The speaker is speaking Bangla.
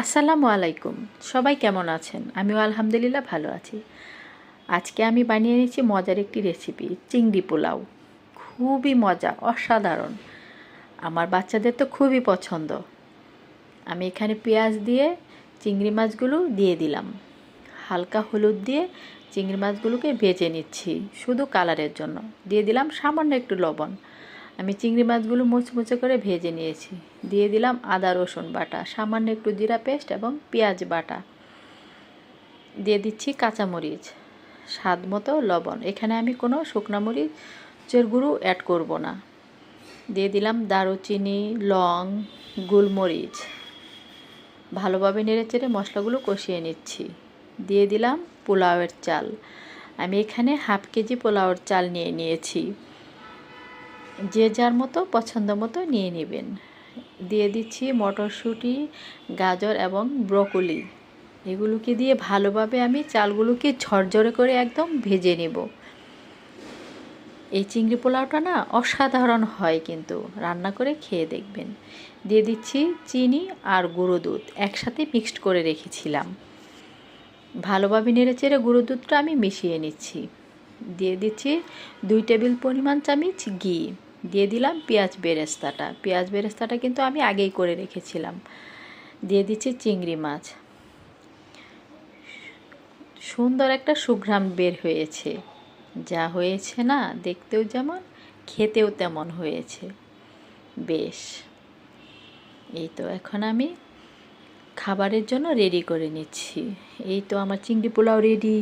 আসসালামু আলাইকুম। সবাই কেমন আছেন? আমিও আলহামদুলিল্লাহ ভালো আছি। আজকে আমি বানিয়ে নিয়েছি মজার একটি রেসিপি, চিংড়ি পোলাও। খুবই মজা, অসাধারণ। আমার বাচ্চাদের তো খুবই পছন্দ। আমি এখানে পেঁয়াজ দিয়ে চিংড়ি মাছগুলো দিয়ে দিলাম। হালকা হলুদ দিয়ে চিংড়ি মাছগুলোকে ভেজে নিচ্ছি শুধু কালারের জন্য। দিয়ে দিলাম সামান্য একটু লবণ। আমি চিংড়ি মাছগুলো মুচমুচে করে ভেজে নিয়েছি। দিয়ে দিলাম আদা রসুন বাটা, সামান্য একটু জিরা পেস্ট এবং পেঁয়াজ বাটা। দিয়ে দিচ্ছি কাঁচামরিচ, স্বাদ মতো লবণ। এখানে আমি কোনো শুকনো মরিচের গুঁড়ো অ্যাড করব না। দিয়ে দিলাম দারুচিনি, লং, গোলমরিচ। ভালোভাবে নেড়েচেড়ে মশলাগুলো কষিয়ে নিচ্ছি। দিয়ে দিলাম পোলাওয়ের চাল। আমি এখানে হাফ কেজি পোলাওয়ের চাল নিয়েছি। যে যার মতো পছন্দ মতো নিয়ে নেবেন। দিয়ে দিচ্ছি মটরশুঁটি, গাজর এবং ব্রকলি। এগুলোকে দিয়ে ভালোভাবে আমি চালগুলোকে ঝরঝরে করে একদম ভেজে নেব। এই চিংড়ি পোলাওটা না অসাধারণ হয়, কিন্তু রান্না করে খেয়ে দেখবেন। দিয়ে দিচ্ছি চিনি আর গুঁড়ো দুধ একসাথে মিক্সড করে রেখেছিলাম। ভালোভাবে নেড়েচেড়ে গুঁড়ো দুধটা আমি মিশিয়ে নিচ্ছি। দিয়ে দিচ্ছি 2 টেবিল পরিমাণ চামচ ঘি। দিয়ে দিলাম পেঁয়াজ বেরেস্তাটা কিন্তু আমি আগেই করে রেখেছিলাম। দিয়ে দিচ্ছি চিংড়ি মাছ। সুন্দর একটা সুঘ্রাণ বের হয়েছে। যা হয়েছে না, দেখতেও যেমন খেতেও তেমন হয়েছে। বেশ, এই তো এখন আমি খাবারের জন্য রেডি করে নিচ্ছি। এই তো আমার চিংড়ি পোলাও রেডি।